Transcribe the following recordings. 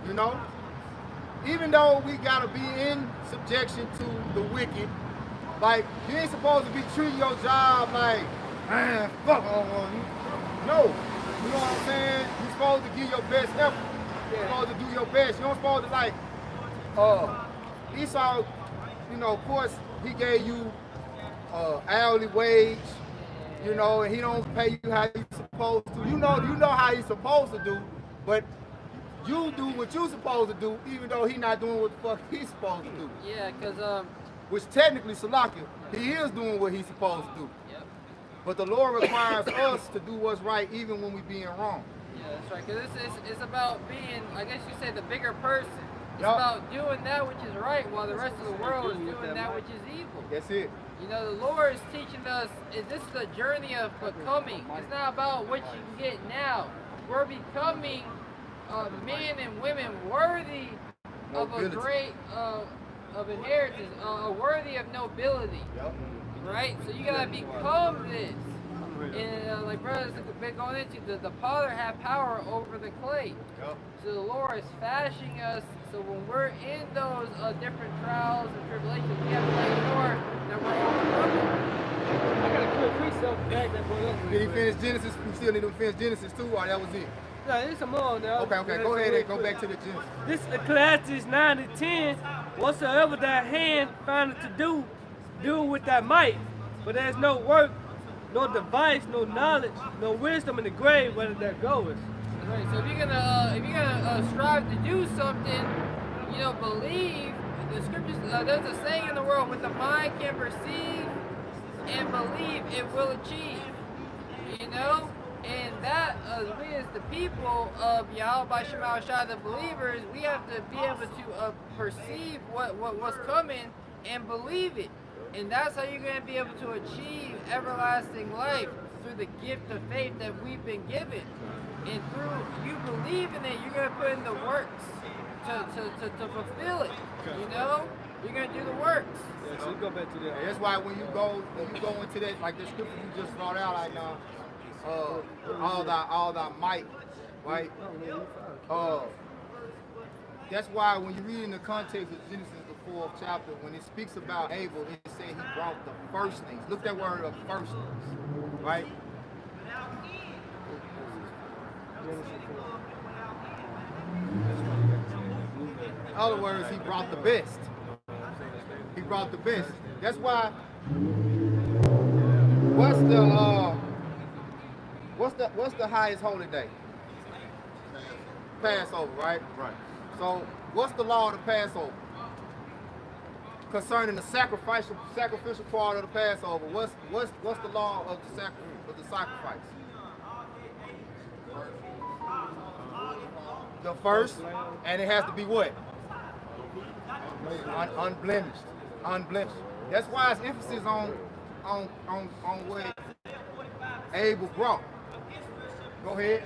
You know, even though we gotta be in subjection to the wicked, like you ain't supposed to be treating your job like, man, fuck on you. No, you know what I'm saying? You're supposed to give your best effort. You're supposed to do your best. You don't supposed to like, uh, Esau, you know, of course he gave you hourly wage, you know, and he don't pay you how you supposed to. You know how he's supposed to do, but you do what you supposed to do, even though he not doing what the fuck he's supposed to do. Yeah, cause Which technically, Salakia, he is doing what he's supposed to do. yep. But the Lord requires us to do what's right, even when we being wrong. Yeah, that's right. Cause it's about being, I guess you say, the bigger person. It's Yup. about doing that which is right, while the rest of the world is doing that which is evil. That's it. You know, the Lord is teaching us, this is a journey of becoming. It's not about what you can get now. We're becoming men and women worthy of a Nobility. great, of inheritance, worthy of nobility. Yep. Right? So you gotta become this. And like brothers have been going into, the potter had power over the clay. Yep. So the Lord is fashioning us, so when we're in those different trials and tribulations, we have to make sure that we're overcoming. I got a quick precept to back that boy up. Did he finish Genesis? We still need to finish Genesis too, or that was it? Yeah, there's some more now. Okay, go ahead and go back to the Genesis. This Ecclesiastes 9 and 10. Whatsoever thy hand findeth to do, do with thy might. For there's no work, no device, no knowledge, no wisdom in the grave, whether that goeth. Right. So if you're gonna strive to do something, you know, believe. The scriptures. There's a saying in the world: when the mind can perceive and believe, it will achieve. You know. And that, we as the people of Yahweh Shema Shai, the believers, we have to be able to perceive what's coming and believe it. And that's how you're going to be able to achieve everlasting life, through the gift of faith that we've been given. And through you believing it, you're going to put in the works to fulfill it. You know? You're going to do the works. Yeah, so you go back to that. That's why when you go into that, like the scripture you just brought out right now, all thy might, right? That's why when you read in the context of Genesis, the 4th chapter, when it speaks about Abel, it says he brought the firstlings. Look that word of firstlings, right? In other words, he brought the best. He brought the best. That's why. What's the highest holy day? Passover, right? Right. So what's the law of the Passover? Concerning the sacrificial part of the Passover, what's the law of the sacrifice? The first, and it has to be what? Unblemished. Unblemished. That's why it's emphasis on what Abel brought. Go ahead.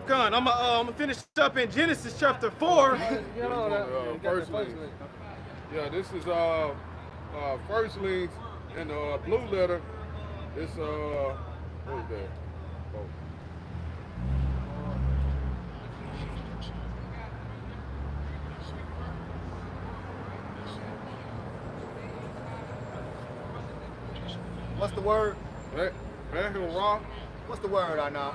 Con, I'm gonna finish up in Genesis chapter 4. Firstlings. Yeah, this is firstlings in the blue letter. It's what is that? Oh. What's the word? Ra. What's the word I know?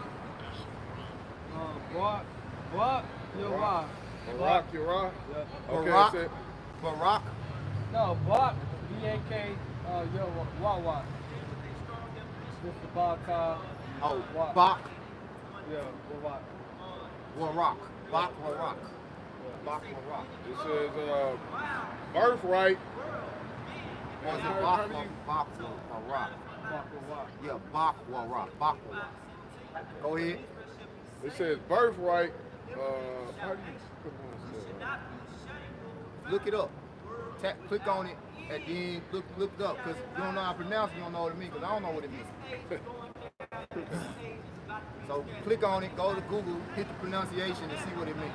Barak, Yirah. Barak, Yirah. Yeah. Okay, Barak. that's it. Barak. No, Barak, B-A-K, Yirah. This is Barak. Oh, Bak. Yeah, Barak. Warak. Bak Warak. Bak Warak. It says birthright. Or is it Bak Warak? Yeah, Bak Warak. Bak Warak. Go ahead. It says birthright. How do you pronounce that? Look it up. Click on it and then look it up. Because you don't know how to pronounce it, you don't know what it means. Because I don't know what it means. So click on it, go to Google, hit the pronunciation and see what it means.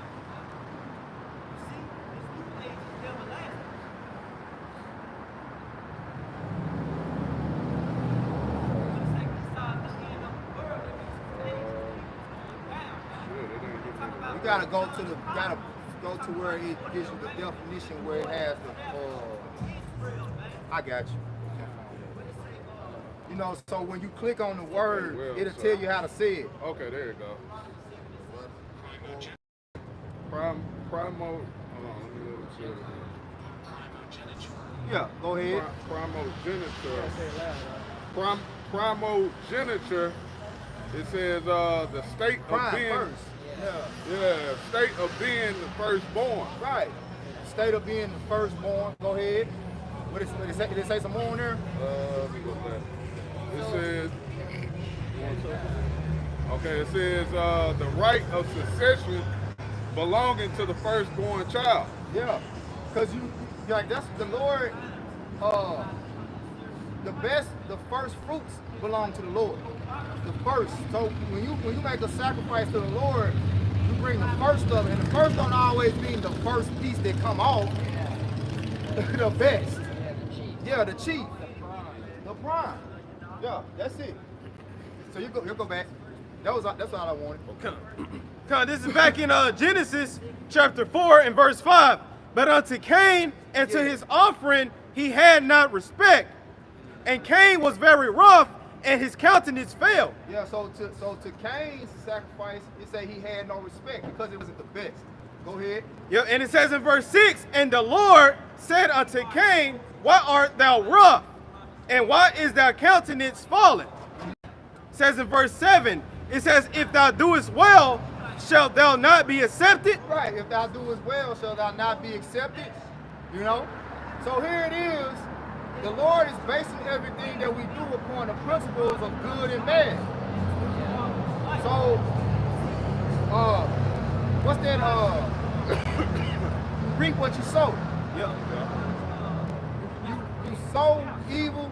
You gotta go to where it gives you the definition where it has the. I got you. You know, so when you click on the word, it'll tell you how to say it. Okay, there you go. Primo. Hold on, let me look at it. Yeah, go ahead. Primogeniture. It says the state of being first. Yeah, state of being the firstborn. Right. State of being the firstborn. Go ahead. What did it say some more on there? Let me go back. It says. Okay, it says the right of succession belonging to the firstborn child. Yeah, because like that's the Lord. The first fruits belong to the Lord. The first. So when you make a sacrifice to the Lord, you bring the first of it, and the first don't always mean the first piece that come off. The best. Yeah, the chief. The prime. Yeah, that's it. So you go back. That's all I wanted. Okay. This is back in Genesis chapter 4 and verse 5. But unto Cain and to his offering he had not respect. And Cain was very rough, and his countenance fell. Yeah, so to Cain's sacrifice, it say he had no respect because it wasn't the best. Go ahead. Yeah, and it says in verse 6, and the Lord said unto Cain, why art thou rough? And why is thy countenance fallen? It says in verse 7, it says, if thou doest well, shalt thou not be accepted? Right, if thou doest well, shalt thou not be accepted? You know? So here it is. The Lord is basing everything that we do upon the principles of good and bad. So, what's that? You reap what you sow. Yeah. You sow evil,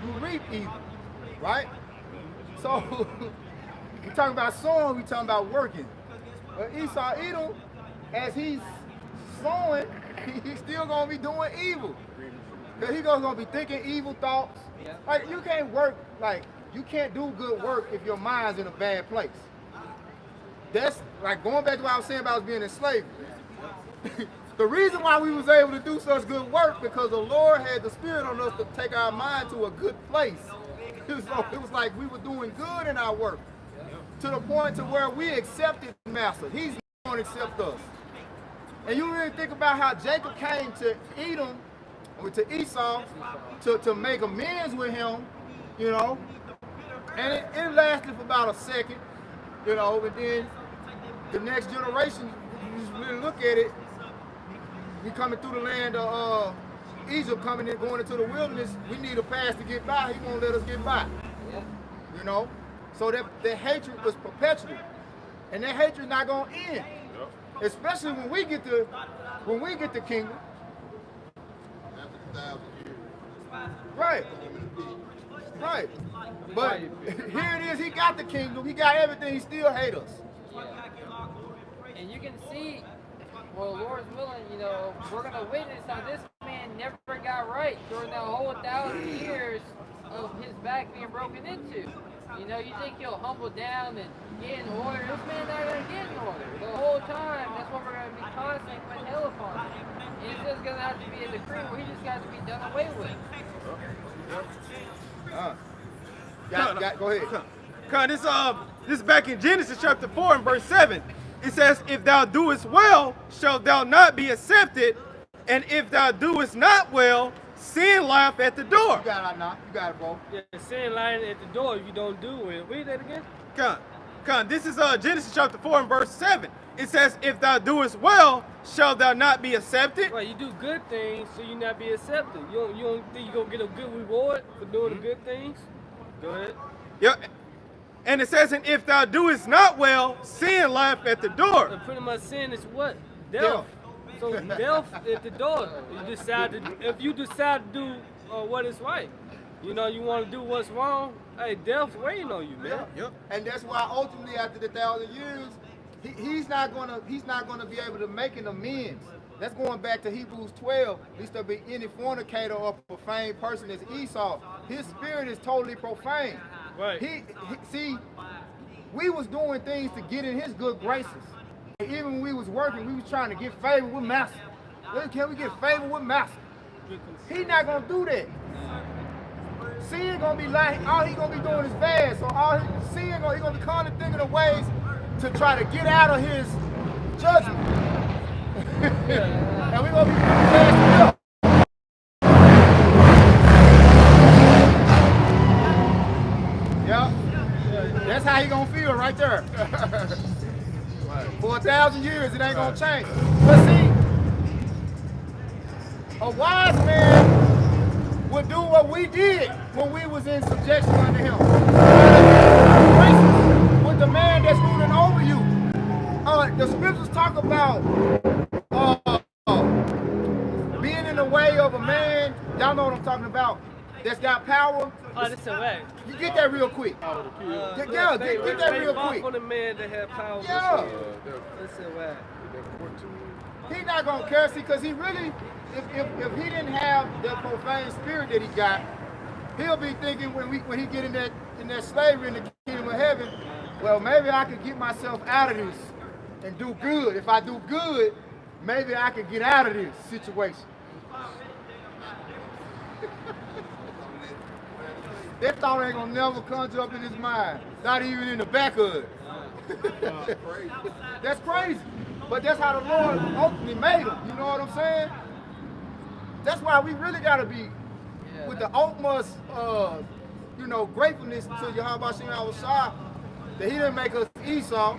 you reap evil, right? So, we talking about sowing, we talking about working. But Esau, Edom, as he's sowing, he's still gonna be doing evil. Cause he's gonna be thinking evil thoughts. Like you can't work, like you can't do good work if your mind's in a bad place. That's like going back to what I was saying about us being in slavery. The reason why we was able to do such good work because the Lord had the Spirit on us to take our mind to a good place. So it was like we were doing good in our work to the point to where we accepted the Master. He's not going to accept us. And you really think about how Jacob came to Edom, or to Esau, to make amends with him, you know, and it lasted for about a second, you know, and then the next generation, you just really look at it, we coming through the land of Egypt, coming in, going into the wilderness, we need a pass to get by, he won't let us get by, you know, so that hatred was perpetual, and that hatred not gonna end, especially when we get the kingdom. Right. Right. But here it is, he got the kingdom, he got everything, he still hate us. And you can see, well, Lord's willing, you know, we're going to witness how this man never got right during that whole 1,000 years of his back being broken into. You know, you think he'll humble down and get in order. This man's not going to get in order. The whole time, that's what we're going to be constantly putting hell upon him. And it's just going to have to be a decree where he just got to be done away with. Go ahead. This is back in Genesis chapter 4 and verse 7. It says, if thou doest well, shalt thou not be accepted, and if thou doest not well, sin lieth at the door. You got it, now. You got it, bro. Yeah, sin lying at the door if you don't do well. Read that again. Come. This is Genesis chapter 4 and verse 7. It says, if thou doest well, shalt thou not be accepted. Right, you do good things, so you not be accepted. You don't think you're going to get a good reward for doing the good things? Go ahead. Yep. And it says, and if thou doest not well, sin lieth at the door. And pretty much sin is what? Death. So death at the door. If you decide to do what is right, you know, you want to do what's wrong, hey, death's waiting on you, man. Yep. And that's why ultimately after the 1,000 years, he's not gonna be able to make an amends. That's going back to Hebrews 12. Least there be any fornicator or profane person as Esau. His spirit is totally profane. Right. See, we was doing things to get in his good graces. even when we was working, we was trying to get favor with master. Can we get favor with master? He not gonna do that. Sin gonna be like, all he gonna be doing is bad. So he gonna be constantly thinking of ways to try to get out of his judgment. And we gonna be casting up. Yep. That's how he gonna feel right there. For 1,000 years, it ain't gonna change. But see, a wise man would do what we did when we was in subjection under him. With the man that's ruling over you. The scriptures talk about being in the way of a man. Y'all know what I'm talking about. That's got power. Oh, that's a way. You get that real quick. Get that real quick. For the man that have power. Yeah. That's a way. He not gonna care, see, because he really, if he didn't have the profane spirit that he got, he'll be thinking when he get in that slavery in the kingdom of heaven, well, maybe I could get myself out of this and do good. If I do good, maybe I can get out of this situation. That thought ain't gonna never conjure up in his mind, not even in the back of it. That's crazy. But that's how the Lord ultimately made him. You know what I'm saying? That's why we really gotta be with the utmost, gratefulness to Yahweh Shem Shah that he didn't make us Esau.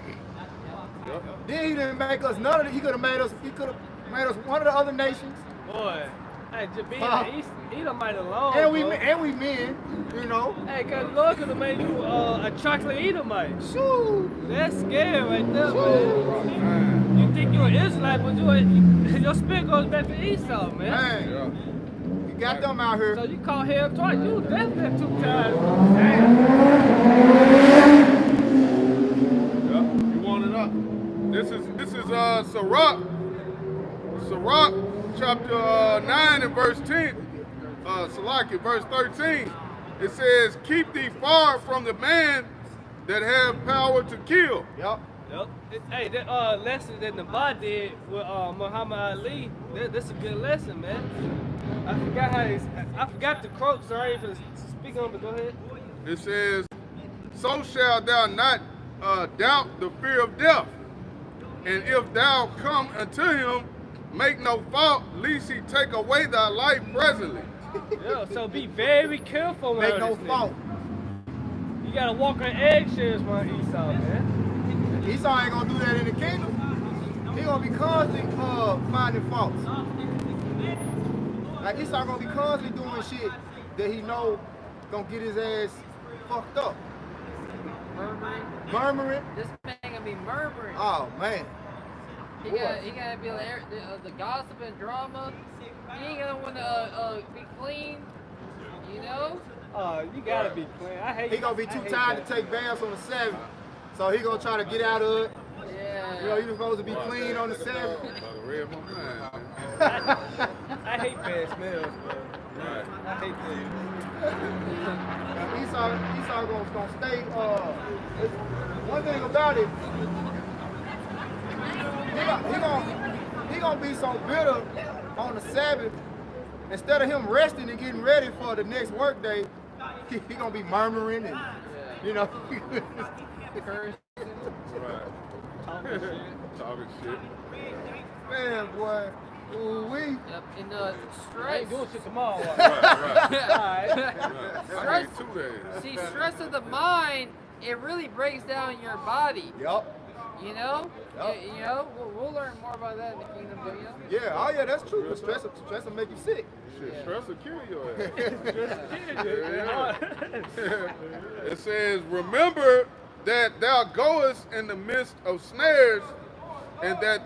Then he didn't make us none of it. He could have made us one of the other nations. Boy, hey, just being an Edomite alone. And we men, you know. Hey, cause the Lord could have made you a chocolate Edomite. Shoot. That's scary right there, man. You think you're an Israelite, but your spirit goes back to Esau, man. Man, you got them out here. So you call hell twice. You was definitely 2 times. Yeah, you want it up. This is Sirach chapter 9 and verse 10. Salaki, verse 13. It says, "Keep thee far from the man that have power to kill." Yep. Hey, that lesson that Nabad did with Muhammad Ali, that's a good lesson, man. I forgot the quote, so I ain't gonna speak on, but go ahead. It says, "So shalt thou not doubt the fear of death, and if thou come unto him, make no fault, lest he take away thy life presently." Yeah, so be very careful. Make no fault. You gotta walk on eggshells, man, Esau, man. Esau ain't gonna do that in the kingdom. He gonna be constantly finding faults. Like Esau gonna be constantly doing shit that he know gonna get his ass fucked up. Murmuring. This man gonna be murmuring. Oh man. He gotta be like the gossip and drama. He ain't gonna want to be clean, you know. Oh, you gotta be clean. I hate. He gonna be too tired to take baths on the Sabbath, so he gonna try to get out of it. Yeah. You know, you're supposed to be clean on the Sabbath. I hate bad smells, bro. I hate that. Esau gonna stay. One thing about it, he gonna be so bitter on the Sabbath. Instead of him resting and getting ready for the next work day, he gonna be murmuring and you know. Talking shit. Man, boy. Ooh-wee. Yep. And stress. I ain't doing shit tomorrow. Right. I need 2 days. See, stress of the mind, it really breaks down your body. Yup. You know? Yep. You know, we'll learn more about that in the kingdom, but you know? Yeah, oh yeah, that's true. Stress will make you sick. Shit, stress will kill your ass. It says, "Remember that thou goest in the midst of snares, and that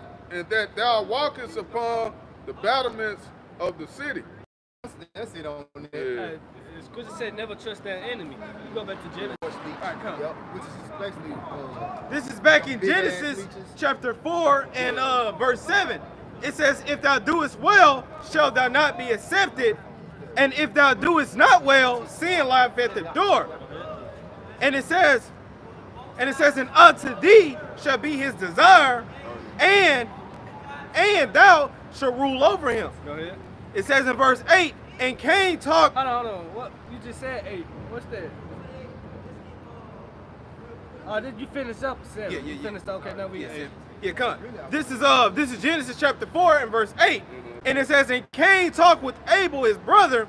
thou walkest upon the battlements of the city." That's it on there. Yeah. Scripture said never trust that enemy. You go back to Genesis. Alright, come. Yep, which is basically. This is back in Big ass Genesis leeches. chapter 4 and verse 7. It says, "If thou doest well, shalt thou not be accepted, and if thou doest not well, sin lieth at the door." And it says, and unto thee shall be his desire, and thou shalt rule over him. Go ahead. It says in verse 8, and Cain talked. Hold on. What you just said? 8. What's that? Oh, did you finish up 7? Yeah. You finished. Okay, now we. Come on. This is Genesis chapter 4 and verse 8, and it says, and Cain talked with Abel his brother,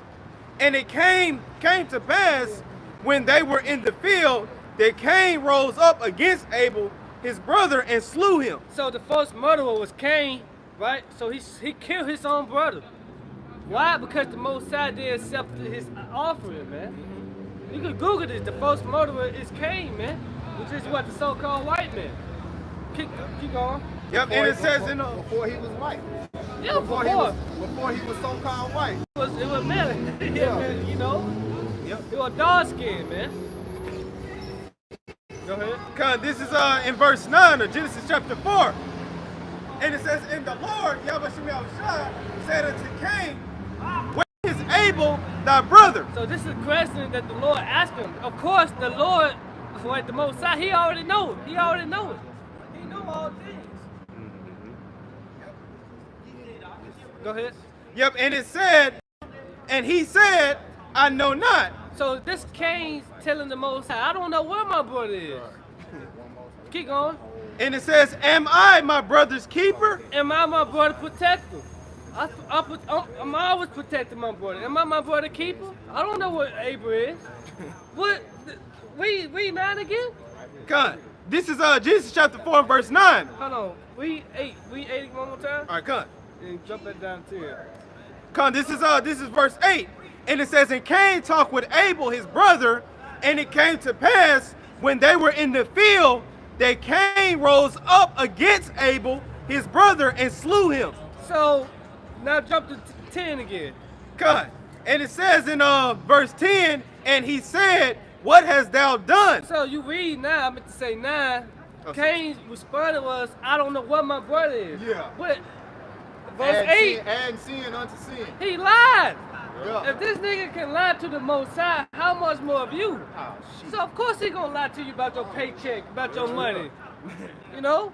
and it came to pass when they were in the field that Cain rose up against Abel his brother and slew him. So the first murderer was Cain, right? So he killed his own brother. Why? Because the Most High didn't accept his offering, man. You can Google this. The first murderer is Cain, man, which is what the so-called white man. Keep going. Yep, and it says in before he was white. Yeah, Before he was so-called white. It was man. Yeah. Man, you know. Yep. It was dark skin, man. Go ahead. Con, this is in verse 9 of Genesis chapter 4. And it says, and the Lord, Yahweh Shai, said unto Cain, where is Abel thy brother? So this is a question that the Lord asked him. Of course, the Lord, the Most High, he already know it. He already know it. He know all things. Go ahead. Yep, and it said, and he said, I know not. So this Cain's telling the Most High, I don't know where my brother is. Keep going. And it says, am I my brother's keeper? Am I my brother protector? I'm always protecting my brother. Am I my brother keeper? I don't know what Abel is. What? We 9 again? Con, this is Genesis chapter 4 and verse 9. Hold on. We 8 one more time? All right, con. And jump that down to 10. Con, this is verse 8. And it says, and Cain talked with Abel his brother, and it came to pass when they were in the field that Cain rose up against Abel his brother and slew him. So now jump to 10 again. Con, and it says in verse 10, and he said, what hast thou done? So you read now, I meant to say 9. Cain's response was, I don't know what my brother is. Yeah. But verse 8, Add sin unto sin. he lied. Yeah. If this nigga can lie to the Most High, how much more of you? Oh, shit. So of course he gonna lie to you about your paycheck, about your money. You know?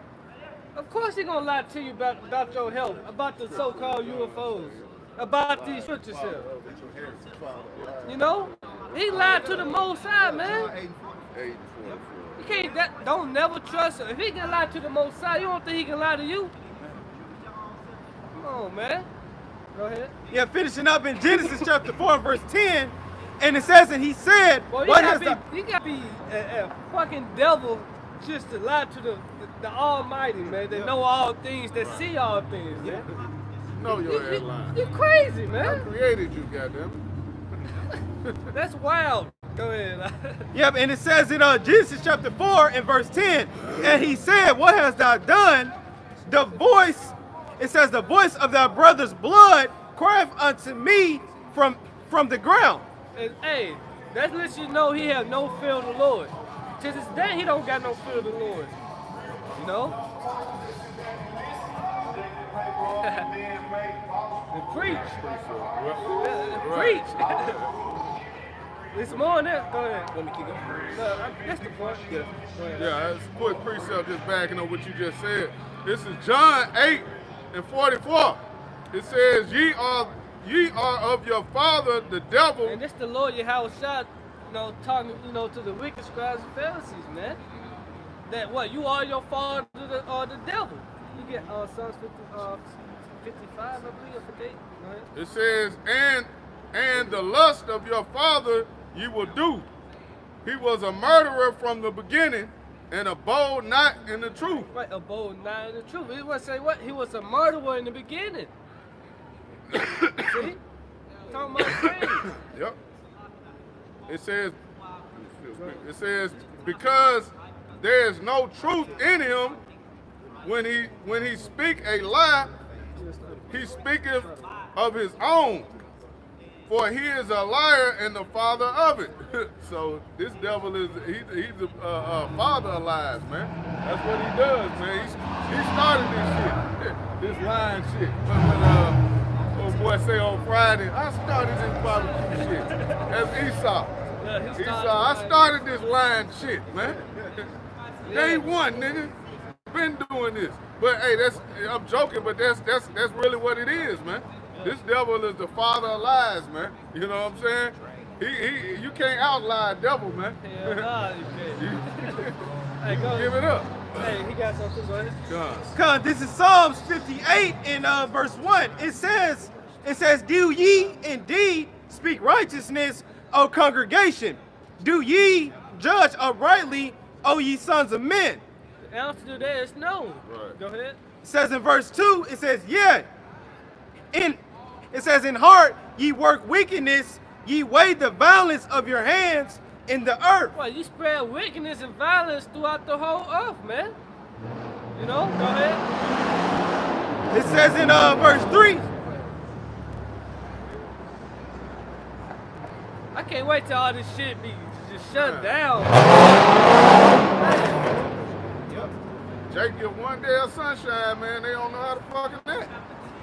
Of course he gonna lie to you about your health, about the so-called UFOs, about these scriptures here. You know? He lied to the Most High, man. You can't, don't never trust him. If he can lie to the Most High, you don't think he can lie to you? Come on, man. Go ahead. Yeah, finishing up in Genesis chapter 4 and verse 10, and it says, and he said, Well, what you has gotta be a fucking devil just to lie to the Almighty, man, that know all things, that see all things, man. Know your headline. You crazy, I man. created you, goddamn. That's wild. Go ahead. Yep, and it says in Genesis chapter 4 and verse 10, and he said, what hast thou done? The voice, it says, the voice of thy brother's blood crieth unto me from the ground. And, hey, that lets you know he have no fear of the Lord. To this day, he don't got no fear of the Lord. You know? And preach. Preach. It's more than that. Go ahead. Let me keep going. No, that's the point. Yeah. Go ahead. Yeah, it's a quick precept just backing up what you just said. This is John 8 and 44. It says, ye are of your father the devil. And this the Lord Yahweh Shai, talking, to the wicked scribes and Pharisees, man. That what, you are your father or the devil. You get Psalms 55, I believe, or 58. Go ahead. It says, and the lust of your father you will do. He was a murderer from the beginning and abode not in the truth. Right, abode not in the truth. He was say what? He was a murderer in the beginning. See? Talking about things. Yep. It says, because there is no truth in him, when he speak a lie, he speaketh of his own. For he is a liar and the father of it. So this devil he's a father of lies, man. That's what he does, man. He started this shit, this lying shit. When old boy say on Friday, I started this barbecue shit. That's Esau. Yeah, Esau, I started this lying shit, man. Day one, nigga. Been doing this. But hey, I'm joking, but that's really what it is, man. This devil is the father of lies, man. You know what I'm saying? You can't outlie a devil, man. Hell nah, you can't. Hey, go Give it up. Hey, he got something. Go ahead. Cause this is Psalms 58 in verse 1. It says, do ye indeed speak righteousness, O congregation? Do ye judge uprightly, O ye sons of men? The answer to that is no. Right. Go ahead. It says in verse 2, it says, yeah. It says, in heart ye work wickedness, ye weigh the violence of your hands in the earth. Well, you spread wickedness and violence throughout the whole earth, man. You know, go ahead. It says in verse 3, I can't wait till all this shit be just shut down. Jake get one day of sunshine, man. They don't know how to fucking that.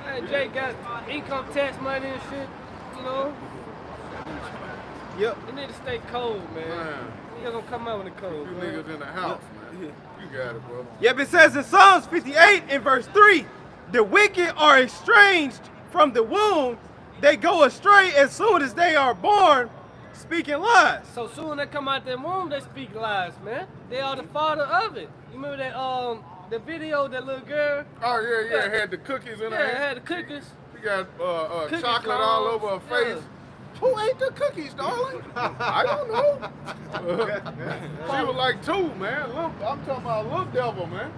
Man, Jay got income tax money and shit, you know. yep. It need to stay cold, man. Man. You're gonna come out when it's cold, You man. niggas in the house, man. You got it, bro. Yep, it says in Psalms 58 in verse 3, the wicked are estranged from the womb. They go astray as soon as they are born, speaking lies. So soon they come out their womb, they speak lies, man. They are the father of it. You remember that the video of that little girl? Oh, yeah. Had the cookies in her Yeah, it hand. had the cookies. She got Cookie chocolate all crumbs, over her face. yeah. Who ate the cookies, darling? I don't know. She was like 2, man. I'm talking about a little devil, man.